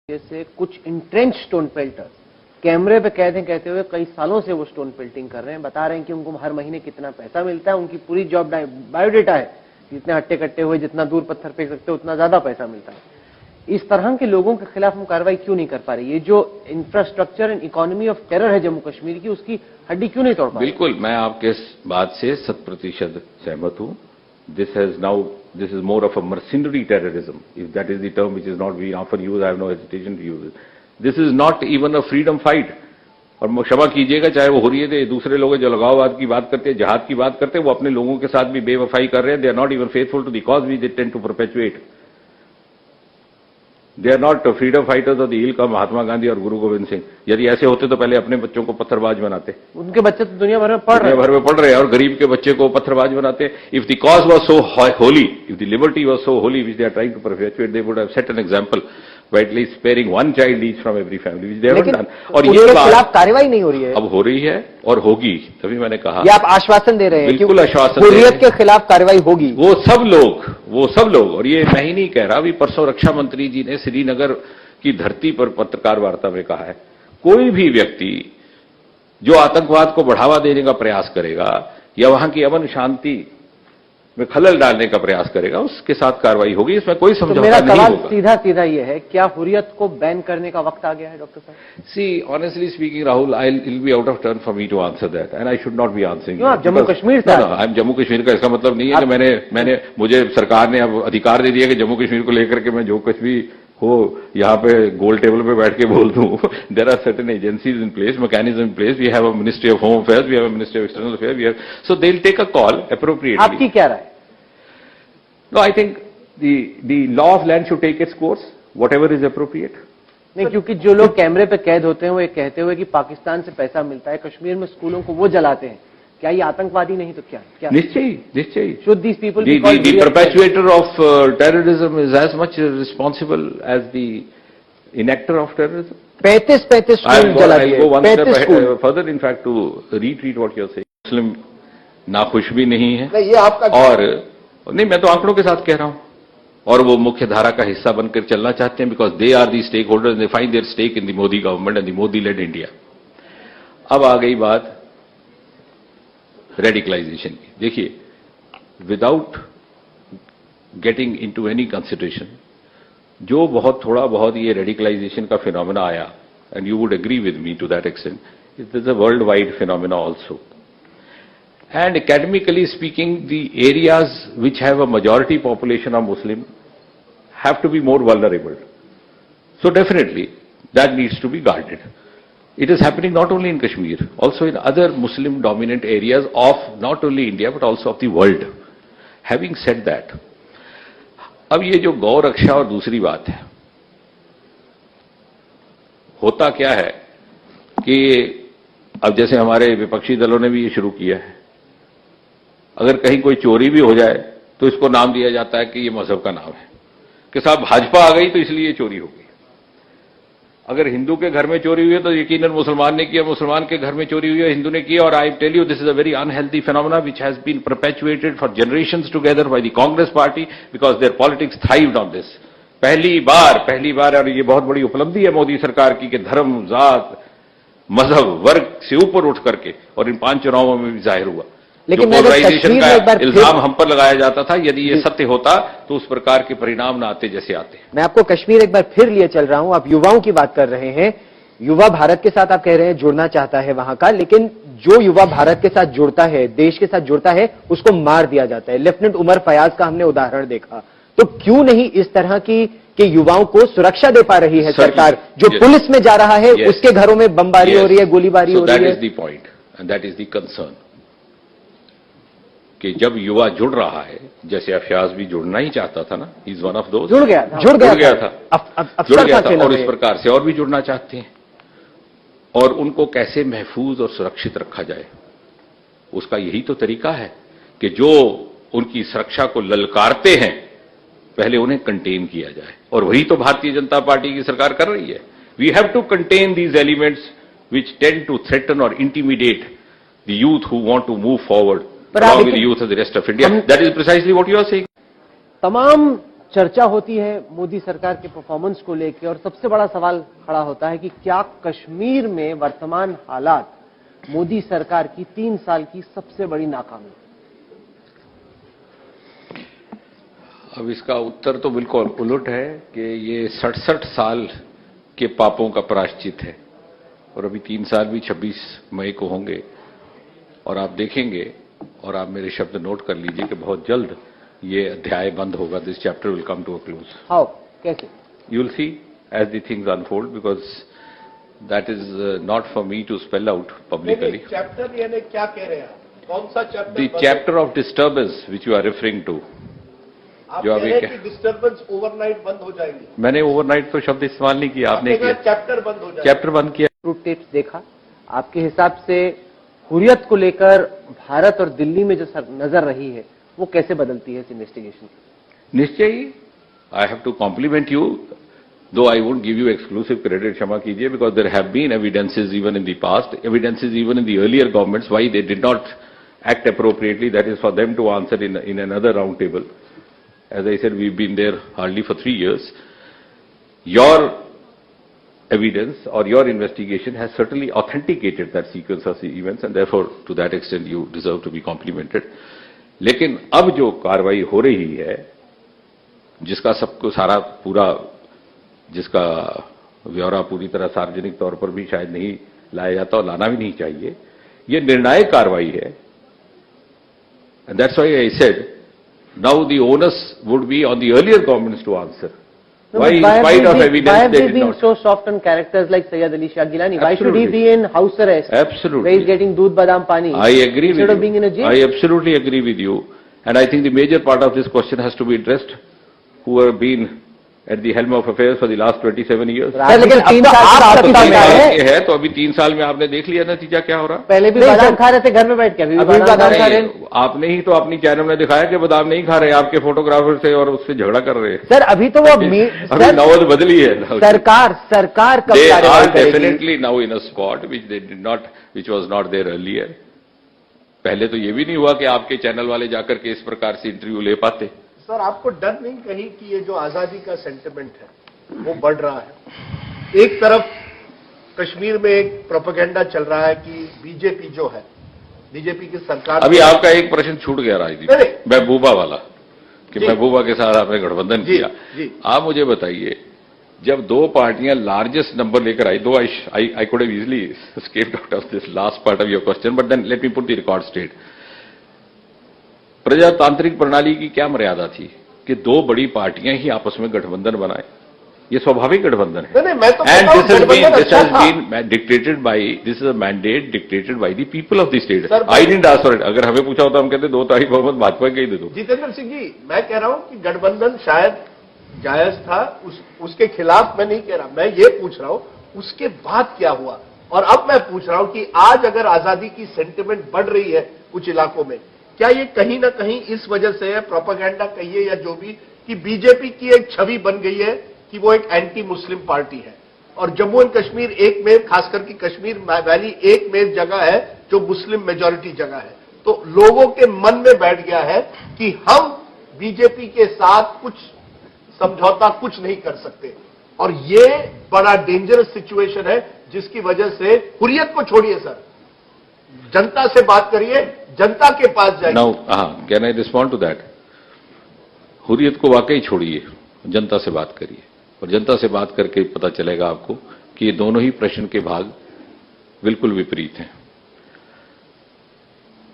से कुछ entrench stone pelters कैमरे पे कैद हैं, कहते हुए कई सालों से वो स्टोन पेल्टिंग कर रहे हैं, बता रहे हैं कि उनको हर महीने कितना पैसा मिलता है, उनकी पूरी जॉब बायोडेटा है, जितने हट्टे कट्टे हुए जितना दूर पत्थर फेंक सकते हो उतना ज्यादा पैसा मिलता है। इस तरह के लोगों के खिलाफ हम कार्रवाई क्यों नहीं कर पा रहे? ये जो infrastructure and economy of terror है जम्मू कश्मीर की, उसकी हड्डी क्यों नहीं तोड़ पा रहे? बिल्कुल, मैं आपके इस बात से 100% सहमत हूं। This is more of a mercenary terrorism, if that is the term which is not we often use. I have no hesitation to use it. This is not even a freedom fight. और क्षमा कीजिएगा, चाहे वो हुर्रियत है, दूसरे लोग जो लगाववाद की बात करते हैं, जहाद की बात करते हैं, वो अपने लोगों के साथ भी बेवफाई कर रहे हैं। They are not even faithful to the cause which they tend to perpetuate. They are not freedom fighters of the ilk of Mahatma Gandhi और गुरु गोविंद सिंह। यदि ऐसे होते तो पहले अपने बच्चों को पत्थरबाज बनाते। उनके बच्चे तो दुनिया भर में पढ़ रहे हैं और गरीब के बच्चे को पत्थरबाज बनाते। If the cause was so holy, if the liberty was so holy which they are trying to perpetuate, they would have set an example by at least sparing one child each from every family, which they haven't done. और ये खिलाफ कार्रवाई नहीं हो रही है, अब हो रही है और होगी। तभी मैंने कहा, ये आप आश्वासन दे रहे हैं? बिल्कुल आश्वासन। हुर्रियत के खिलाफ कार्रवाई होगी। वो सब लोग, और ये मैं ही नहीं कह रहा, अभी परसों रक्षा मंत्री जी ने श्रीनगर की धरती पर पत्रकार वार्ता में कहा है, कोई भी व्यक्ति जो आतंकवाद को बढ़ावा देने का प्रयास करेगा या वहां की अमन शांति में खलल डालने का प्रयास करेगा, उसके साथ कार्रवाई होगी। इसमें कोई समझौता नहीं होगा। मेरा सवाल सीधा ये है, क्या हुर्रियत को बैन करने का वक्त आ गया है डॉक्टर साहब? See honestly speaking Rahul, it be out of turn for me to answer that and I should not be answering. आप जम्मू कश्मीर से? आई एम जम्मू कश्मीर का। इसका मतलब नहीं है कि मैंने मुझे सरकार ने अब अधिकार दे दिया कि जम्मू कश्मीर को लेकर के मैं जो कुछ भी हो यहाँ पे गोल टेबल पे बैठ के बोल दूं। There are certain agencies in place, mechanism in place. We have a ministry of home affairs, we have a ministry of external affairs, we have, so they will take a call appropriately. आपकी क्या राय? No, I think the law of land should take its course, whatever is appropriate. नहीं, क्योंकि जो लोग कैमरे पे कैद होते हैं वो ये कहते हुए कि पाकिस्तान से पैसा मिलता है, कश्मीर में स्कूलों को वो जलाते हैं, क्या ये आतंकवादी नहीं तो क्या? निश्चय। Should these people be called the perpetuator of terrorism is as much responsible as the enactor of terrorism. 35 school जला दिए। I'll go one step further, in fact, to retreat what you're saying. मुस्लिम नाखुश भी नहीं है, ये आपका और नहीं, मैं तो आंकड़ों के साथ कह रहा हूं, और वो मुख्य धारा का हिस्सा बनकर चलना चाहते हैं, because they are the stake holders, they find their stake in the Modi government and the Modi led India. अब आ गई बात रेडिकलाइजेशन की। देखिए, without getting into any consideration, जो थोड़ा बहुत ये रेडिकलाइजेशन का फिनोमेना आया, and you would agree with me to that extent, it is a world wide phenomena also. And academically speaking, the areas which have a majority population of Muslim have to be more vulnerable. So definitely, that needs to be guarded. It is happening not only in Kashmir, also in other Muslim dominant areas of not only India but also of the world. Having said that, अब ये जो गौ रक्षा और दूसरी बात है, होता क्या है कि अब जैसे हमारे विपक्षी दलों ने भी ये शुरू किया है, अगर कहीं कोई चोरी भी हो जाए तो इसको नाम दिया जाता है कि ये मजहब का नाम है, कि साहब भाजपा आ गई तो इसलिए चोरी हो गई। अगर हिंदू के घर में चोरी हुई है तो यकीनन मुसलमान ने किया, मुसलमान के घर में चोरी हुई है हिंदू ने किया। और I tell you, this is a very unhealthy phenomena which has been perpetuated for generations together by the Congress party, because their politics thrived on this. पहली बार, और ये बहुत बड़ी उपलब्धि है मोदी सरकार की, कि धर्म, जात, मजहब, वर्ग से ऊपर उठ करके, और इन 5 चुनावों में भी जाहिर हुआ। लेकिन पोलराइजेशन का इल्जाम हम पर लगाया जाता था, यदि ये सत्य होता तो उस प्रकार के परिणाम ना आते जैसे आते। मैं आपको कश्मीर एक बार फिर लिए चल रहा हूं। आप युवाओं की बात कर रहे हैं, युवा भारत के साथ आप कह रहे हैं जुड़ना चाहता है वहां का, लेकिन जो युवा भारत के साथ जुड़ता है, देश के साथ जुड़ता है, उसको मार दिया जाता है। लेफ्टिनेंट उमर फयाज का हमने उदाहरण देखा। तो क्यों नहीं इस तरह की कि युवाओं को सुरक्षा दे पा रही है सरकार? जो पुलिस में जा रहा है उसके घरों में बमबारी हो रही है, गोलीबारी हो रही है। That is the point and that is the concern, कि जब युवा जुड़ रहा है, जैसे अफयाज भी जुड़ना ही चाहता था ना, इज वन ऑफ दोस्त, जुड़ गया था और इस प्रकार से और भी जुड़ना चाहते हैं, और उनको कैसे महफूज और सुरक्षित रखा जाए, उसका यही तो तरीका है कि जो उनकी सुरक्षा को ललकारते हैं पहले उन्हें कंटेन किया जाए, और वही तो भारतीय जनता पार्टी की सरकार कर रही है। We have to contain these elements which tend to threaten और intimidate the youth who want to move forward along with the youth of the rest of India. That is precisely what you are saying. तमाम चर्चा होती है मोदी सरकार के performance को लेकर और सबसे बड़ा सवाल खड़ा होता है कि क्या कश्मीर में वर्तमान हालात मोदी सरकार की 3 साल की सबसे बड़ी नाकामी? अब इसका उत्तर तो बिल्कुल उलट है कि ये 67 साल के पापों का प्रायश्चित है और अभी 3 साल भी 26 मई को होंगे और आप देखेंगे और आप मेरे शब्द नोट कर लीजिए कि बहुत जल्द ये अध्याय बंद होगा. This chapter will come to a close. How, कैसे? You will see as the things unfold because that is not for me to spell out publicly. Chapter यानी क्या कह रहे हैं आप? कौन सा chapter? The chapter of disturbance which you are referring to. आप जो कह अभी रहे हैं कि डिस्टर्बेंस ओवरनाइट बंद हो जाएगी. मैंने ओवरनाइट तो शब्द इस्तेमाल नहीं किया, आपने किया. चैप्टर बंद हो जाएगा. चैप्टर बंद किया. ट्रूथ टेप्स देखा, आपके हिसाब से हुर्रियत को लेकर भारत और दिल्ली में जो नजर रही है वो कैसे बदलती है इस इन्वेस्टिगेशन? निश्चय ही. I have to compliment you, though I won't give you exclusive credit, क्षमा कीजिए, because there have been evidences even in the past, evidences even in the earlier governments why they did not act appropriately. That is for them to answer in another round table. As I said, we've been there hardly for 3 years. Your evidence or your investigation has certainly authenticated that sequence of the events, and therefore, to that extent, you deserve to be complimented. लेकिन अब जो कार्रवाई हो रही है, जिसका सबको सारा पूरा, जिसका ब्यौरा पूरी तरह सार्वजनिक तौर पर भी शायद नहीं लाया जाता और लाना भी नहीं चाहिए, ये निर्णायक कार्रवाई है. And that's why I said, now the onus would be on the earlier governments to answer. No, why, in spite of evidence, why have they they did been not? so soft on characters like Sayyid Ali Shah Gilani? Why should he Absolutely. be in house arrest? Absolutely. Where he's getting doodh badam pani? I agree with instead you. of being in a jail? I absolutely agree with you. And I think the major part of this question has to be addressed who have been at the helm of affairs for the last 27 years. Sir, लेकिन 3 साल आप सत्ता में है। ये है तो अभी 3 साल में आपने देख लिया नतीजा क्या हो रहा. पहले भी बादाम खा रहे थे घर में बैठ के, अभी भी बादाम खा रहे हैं. आपने ही तो अपनी चैनल में दिखाया कि बादाम नहीं खा रहे, आपके फोटोग्राफर से और उससे झगड़ा कर रहे हैं. सर अभी तो वो अभी सर, नौबत बदली है. सरकार कब They कार्रवाई are करेगी? definitely now in a spot which they did not, which was not there earlier. पहले तो ये भी नहीं हुआ कि आपके चैनल वाले जाकर के इस प्रकार से इंटरव्यू ले पाते. सर आपको डर नहीं कहीं कि ये जो आजादी का सेंटिमेंट है वो बढ़ रहा है? एक तरफ कश्मीर में एक प्रोपेगेंडा चल रहा है कि बीजेपी जो है, बीजेपी की सरकार. अभी आपका एक प्रश्न छूट गया राजदीप, महबूबा वाला, कि महबूबा के साथ आपने गठबंधन किया. आप मुझे बताइए, जब 2 पार्टियां लार्जेस्ट नंबर लेकर आई, though I could have easily escaped out of this last part of your question, but then let me put the record straight. प्रजातांत्रिक प्रणाली की क्या मर्यादा थी कि 2 बड़ी पार्टियां ही आपस में गठबंधन बनाए? ये स्वाभाविक गठबंधन है. मैं तो and this has been dictated by, this is a mandate dictated by the people of the state. I didn't ask for it. अगर हमें पूछा होता हम कहते 2 तारीख बहुमत भाजपा के ही दे दो. जितेंद्र सिंह जी, मैं कह रहा हूं कि गठबंधन शायद जायज था, उसके खिलाफ मैं नहीं कह रहा. मैं ये पूछ रहा हूं उसके बाद क्या हुआ. और अब मैं पूछ रहा हूं कि आज अगर आजादी की सेंटिमेंट बढ़ रही है कुछ इलाकों में, क्या ये कहीं ना कहीं इस वजह से है, प्रोपेगेंडा कहिए या जो भी, कि बीजेपी की एक छवि बन गई है कि वो एक एंटी मुस्लिम पार्टी है, और जम्मू एंड कश्मीर एक में, खासकर की कश्मीर वैली एक में जगह है जो मुस्लिम मेजॉरिटी जगह है, तो लोगों के मन में बैठ गया है कि हम बीजेपी के साथ कुछ समझौता कुछ नहीं कर सकते. और ये बड़ा डेंजरस सिचुएशन है जिसकी वजह से हुर्रियत को छोड़िए सर, जनता से बात करिए, जनता के पास जाइए. Now can I respond to that? Hurriyat को वाकई छोड़िए, जनता से बात करिए, और जनता से बात करके पता चलेगा आपको कि ये दोनों ही प्रश्न के भाग बिल्कुल विपरीत हैं.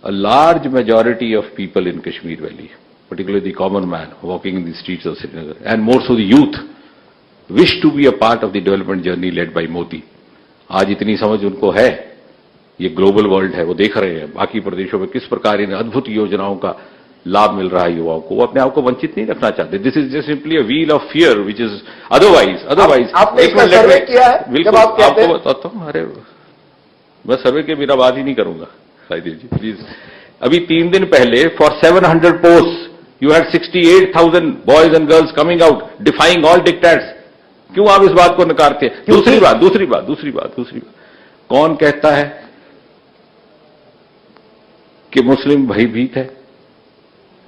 A large majority of people in Kashmir valley, particularly the common man walking in the streets of Srinagar, and more so the youth, wish to be a part of the development journey led by Modi. आज इतनी समझ उनको है, ये global world है, वो देख रहे हैं बाकी प्रदेशों में किस प्रकार इन अद्भुत योजनाओं का लाभ मिल रहा है युवाओं को. वो अपने आप को वंचित नहीं रखना चाहते. This is just simply a wheel of fear which is otherwise. आपने इसका सर्वे किया है? बिल्कुल आपको बताता हूं. अरे मैं सर्वे के बिना बात ही नहीं करूंगा राजदीप जी, प्लीज. अभी 3 दिन पहले for 700 post you had 68,000 boys and girls coming out defying all dictates. क्यों आप इस बात को नकारते हैं? दूसरी बात, कौन कहता है कि मुस्लिम भयभीत है?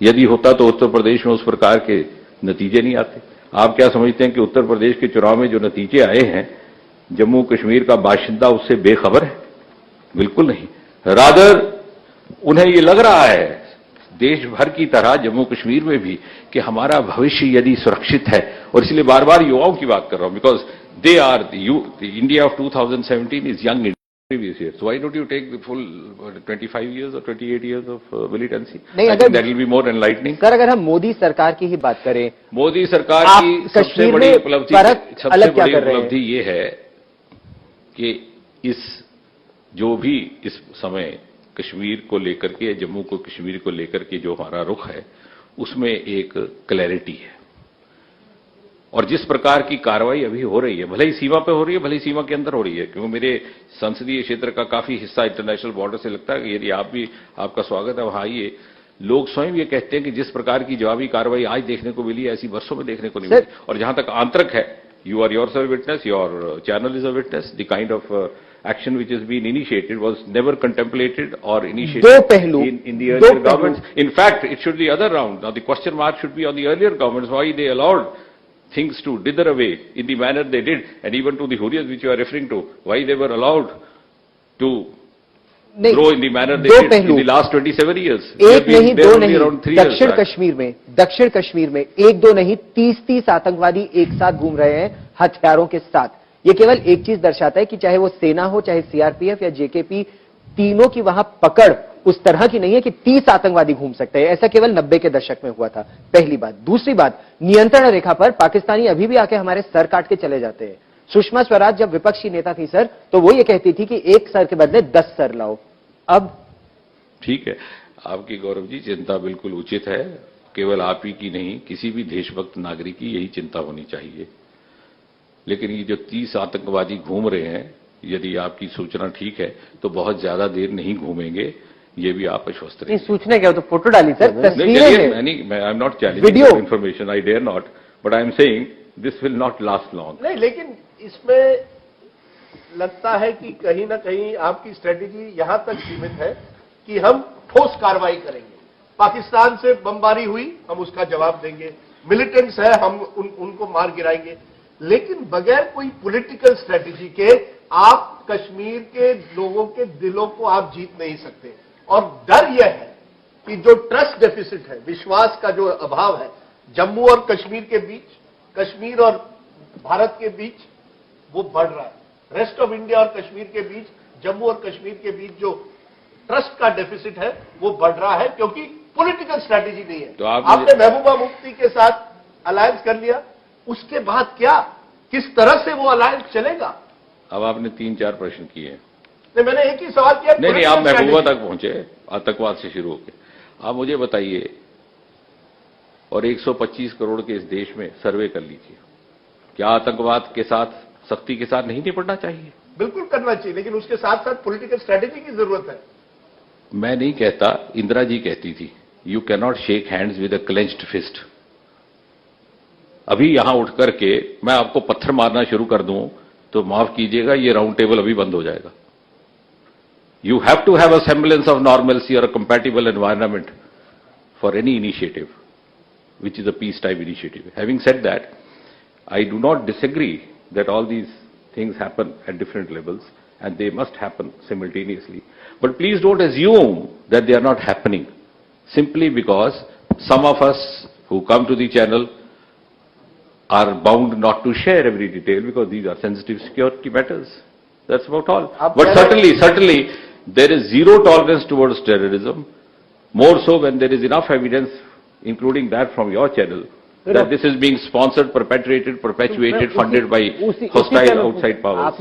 यदि होता तो उत्तर प्रदेश में उस प्रकार के नतीजे नहीं आते। आप क्या समझते हैं कि उत्तर प्रदेश के चुनाव में जो नतीजे आए हैं, जम्मू कश्मीर का बाशिंदा उससे बेखबर है? बिल्कुल नहीं। रादर उन्हें ये लग रहा है देश भर की तरह जम्मू कश्मीर में भी कि हमारा भविष्य यदि सुरक्षित है, और इसलिए बार बार युवाओं की बात कर रहा हूं, because they are the India of 2017 is young previous years. So why don't you take the full 25 years or 28 years of militancy? नहीं, I अगर think that will be more enlightening. Sir, अगर हम मोदी सरकार की ही बात करें, मोदी सरकार आप की सबसे कश्मीर बड़ी में उपलब्धि, फर्क सबसे अलग क्या बड़ी कर रहे हैं? उपलब्धि ये है कि इस जो भी इस समय कश्मीर को लेकर के, जम्मू को कश्मीर को लेकर के जो हमारा रुख है, उसमें एक क्लैरिटी है। और जिस प्रकार की कार्रवाई अभी हो रही है, भले ही सीमा पे हो रही है, भले ही सीमा के अंदर हो रही है, क्योंकि मेरे संसदीय क्षेत्र का काफी हिस्सा इंटरनेशनल बॉर्डर से लगता है कि यदि आप भी, आपका स्वागत है वहां आइए। लोग स्वयं ये कहते हैं कि जिस प्रकार की जवाबी कार्रवाई आज देखने को मिली, ऐसी वर्षों में देखने को नहीं मिली। और जहां तक आंतरिक है, you are yourself witness, your channel is a witness, the kind of action which has been initiated was never contemplated or initiated दो पहलू in the earlier governments. In fact, it should be the other round. Now, the question mark should be on the earlier governments, why they allowed things to dither away in the manner they did, and even to the Hurriyas which you are referring to, why they were allowed to grow in the manner they did in the last 27 years. एक नहीं, दो नहीं, around 3 years दक्षिण कश्मीर में एक दो नहीं 30 आतंकवादी एक साथ घूम रहे हैं हथियारों के साथ। ये केवल एक चीज दर्शाता है कि चाहे वो सेना हो, चाहे सीआरपीएफ या जेकेपी, तीनों की वहां पकड़ उस तरह की नहीं है कि 30 आतंकवादी घूम सकते हैं। ऐसा केवल 90 के दशक में हुआ था। पहली बात। दूसरी बात, नियंत्रण रेखा पर पाकिस्तानी अभी भी आके हमारे सर काट के चले जाते हैं। सुषमा स्वराज जब विपक्षी नेता थी सर, तो वो ये कहती थी कि एक सर के बदले 10 सर लाओ। अब ठीक है, आपकी गौरव जी चिंता बिल्कुल उचित है। केवल आप ही की नहीं, किसी भी देशभक्त नागरिक की यही चिंता होनी चाहिए। लेकिन ये जो 30 आतंकवादी घूम रहे हैं, यदि आपकी सूचना ठीक है, तो बहुत ज्यादा देर नहीं घूमेंगे, ये भी आप आश्वस्त रहिए। सूचना क्या, तो फोटो डाली सर, तस्वीरें मैं I am not challenging information, I dare not, but I am saying this will not last long. नहीं, लेकिन इसमें लगता है कि कहीं ना कहीं आपकी स्ट्रेटेजी यहां तक सीमित है कि हम ठोस कार्रवाई करेंगे। पाकिस्तान से बमबारी हुई, हम उसका जवाब देंगे। मिलिटेंट्स है, हम उनको मार गिराएंगे। लेकिन बगैर कोई पॉलिटिकल स्ट्रेटेजी के आप कश्मीर के लोगों के दिलों को आप जीत नहीं सकते। और डर यह है कि जो ट्रस्ट डेफिसिट है, विश्वास का जो अभाव है जम्मू और कश्मीर के बीच, कश्मीर और भारत के बीच, वो बढ़ रहा है। रेस्ट ऑफ इंडिया और कश्मीर के बीच, जम्मू और कश्मीर के बीच जो ट्रस्ट का डेफिसिट है वो बढ़ रहा है, क्योंकि पॉलिटिकल स्ट्रेटेजी नहीं है। तो आपने महबूबा मुफ्ती के साथ अलायंस कर लिया, उसके बाद क्या, किस तरह से वो अलायंस चलेगा? अब आपने 3-4 प्रश्न किए। नहीं, मैंने एक ही सवाल किया। नहीं, आप महबूबा तक पहुंचे, आतंकवाद से शुरू होकर। आप मुझे बताइए, और 125 करोड़ के इस देश में सर्वे कर लीजिए, क्या आतंकवाद के साथ सख्ती के साथ नहीं निपटना चाहिए? बिल्कुल करना चाहिए, लेकिन उसके साथ साथ पॉलिटिकल स्ट्रेटेजी की जरूरत है। मैं नहीं कहता, इंदिरा जी कहती थी, you can not shake hands with a clenched fist. अभी यहां उठ करके मैं आपको पत्थर मारना शुरू कर दूं तो माफ कीजिएगा, ये राउंड टेबल अभी बंद हो जाएगा। You have to have a semblance of normalcy और a compatible environment for any initiative which is a peacetime initiative. Having said that, I do not disagree that all these things happen at different levels and they must happen simultaneously. But please don't assume that they are not happening simply because some of us who come to the channel are bound not to share every detail because these are sensitive security matters. That's about all. But certainly, there is zero tolerance towards terrorism, more so when there is enough evidence, including that from your channel, that this is being sponsored, perpetuated, funded by hostile outside powers.